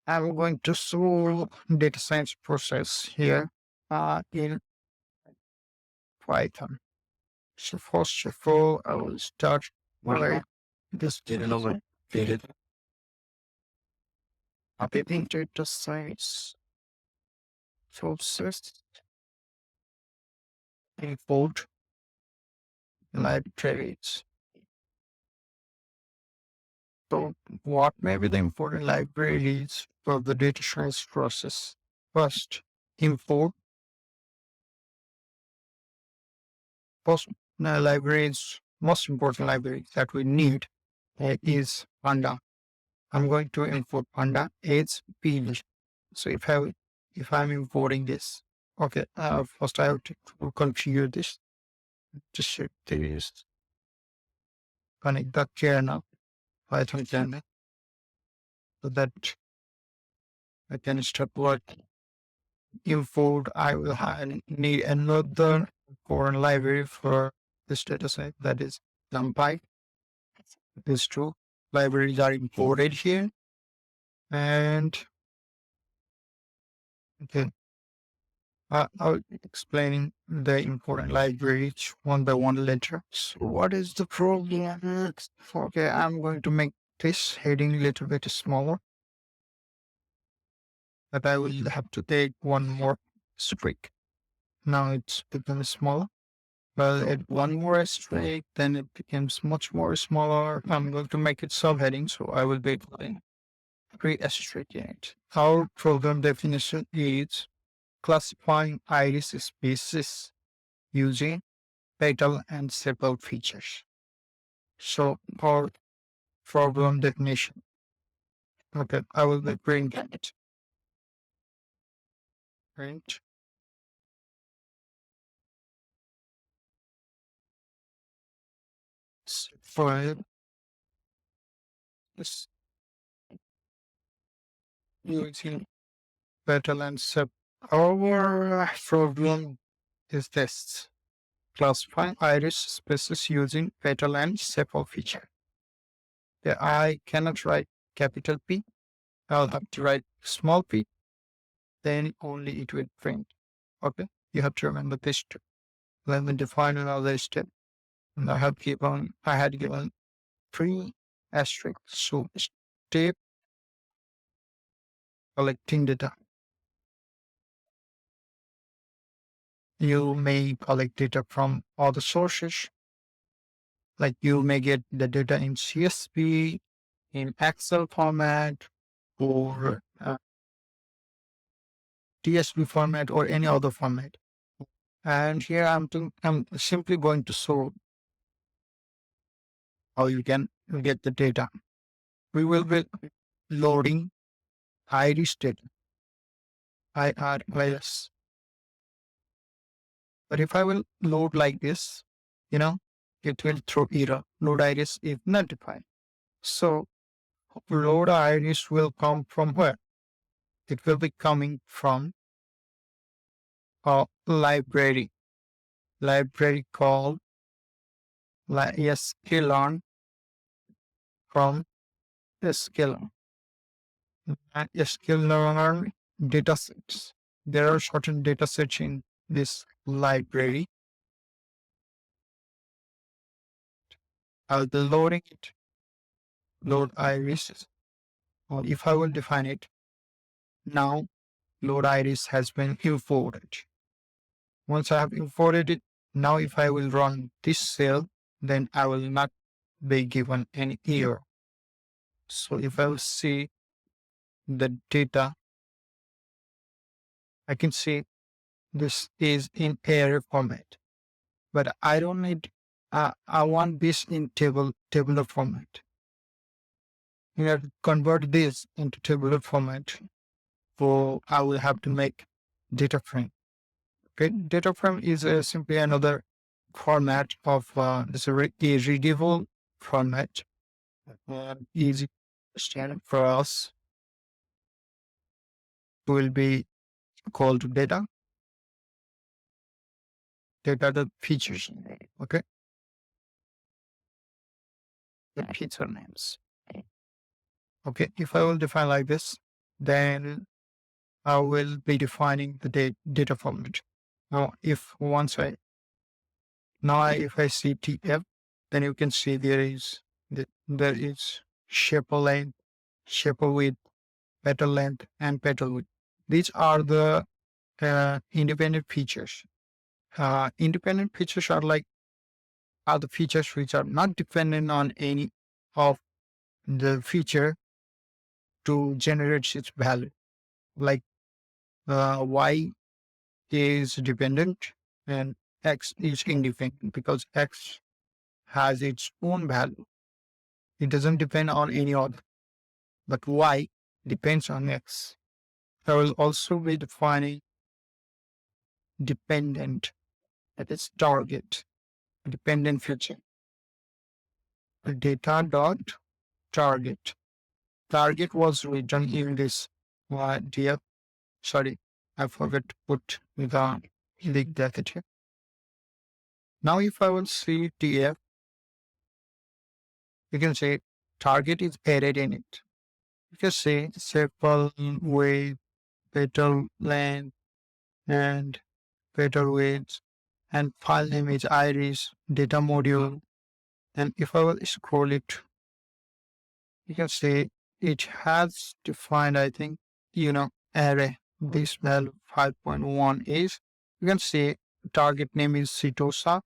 I'm going to solve data science process here in Python. So first of all, I will start by this data updating data science process import libraries. So what may be the important libraries for the data science process? First, import post libraries, most important library that we need is Panda. I'm going to import Panda as PG. So if I'm importing this, okay, first I have to configure this. Just check this, connect the kernel, Python kernel, so that I can start working. Import, I will need another foreign library for this data set, that is NumPy. These two libraries are imported here. And okay, I'll explaining the important libraries one by one later. So what is the problem? Okay, I'm going to make this heading a little bit smaller, but I will have to take one more streak. Now it's become smaller. Well, at one more streak, then it becomes much more smaller. I'm going to make it subheading, so I will be putting 3 asterisk in it. Our program definition is classifying iris species using petal and sepal features. So for problem definition, okay, I will be printing it. Print file is using petal and sepal. Our problem is this: classifying iris species using petal and sepal feature. The I cannot write capital P. I'll have to write small p, then only it will print. Okay, you have to remember this too. Let me define another step. And I had given 3 asterisks. So step collecting data. You may collect data from other sources, like you may get the data in CSV, in Excel format, or TSV format, or any other format. And here I'm simply going to show how you can get the data. We will be loading iris data, IRIS. But if I will load like this, it will throw error. Load iris is not defined. So load iris will come from where? It will be coming from a library called sklearn from sklearn. And sklearn datasets. There are certain datasets in this library. I'll be loading it. Load iris. Or if I will define it, now load iris has been imported. Once I have imported it, now if I will run this cell, then I will not be given any error. So if I will see the data, I can see this is in array format, but I don't need, I want this in tabular format. You have to convert this into tabular format. So I will have to make data frame. Okay, data frame is simply another format of this readable format. Easy standard for us will be called data. Data the features. Okay, the feature names. Okay, if I will define like this, then I will be defining the data format. Now, if I see TF, then you can see there is shaper length, shaper width, petal length, and petal width. These are the independent features. Independent features are the features which are not dependent on any of the feature to generate its value. Like Y is dependent and X is independent because X has its own value. It doesn't depend on any other, but Y depends on X. I will also be defining dependent, that is target, dependent feature. Data dot target. Target was written in this df. Sorry, I forgot to put the link bracket here. Now, if I will see TF, you can say target is added in it. You can say sepal weight, petal length, and petal weights, and file name is iris, data module. And if I will scroll it, you can say it has defined, I think, array. This value 5.1 is, you can say target name is Setosa,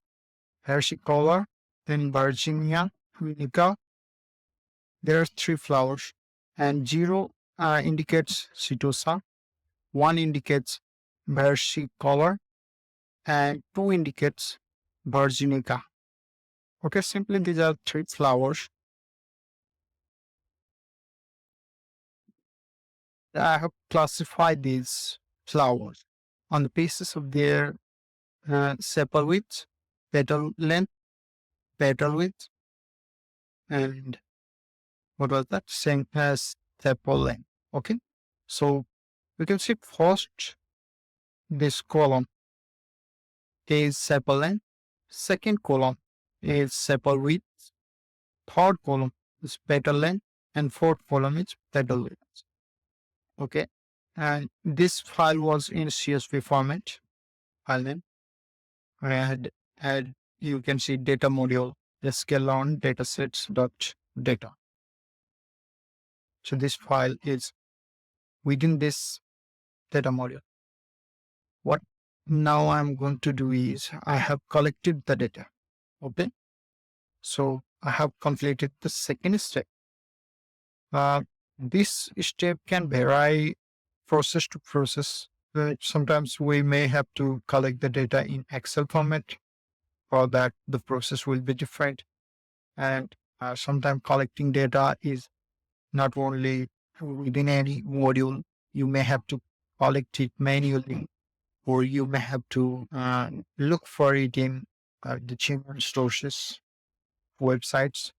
Versicolor, then Virginia, Unica. There are 3 flowers, and 0 indicates Setosa, 1 indicates Versicolor, and 2 indicates Virginica. Okay, simply these are 3 flowers. I have classified these flowers on the basis of their sepal width, petal length, petal width, and what was that? Same as sepal length. Okay, so we can see first this column is sepal length, second column is sepal width, third column is petal length, and fourth column is petal width. Okay, and this file was in CSV format. File name, and you can see data module sklearn datasets.data. So this file is within this data module. What now I'm going to do is I have collected the data. Okay, so I have completed the second step. This step can vary process to process. Sometimes we may have to collect the data in Excel format. For that, the process will be different. And sometimes collecting data is not only within any module. You may have to collect it manually, or you may have to look for it in the general sources websites.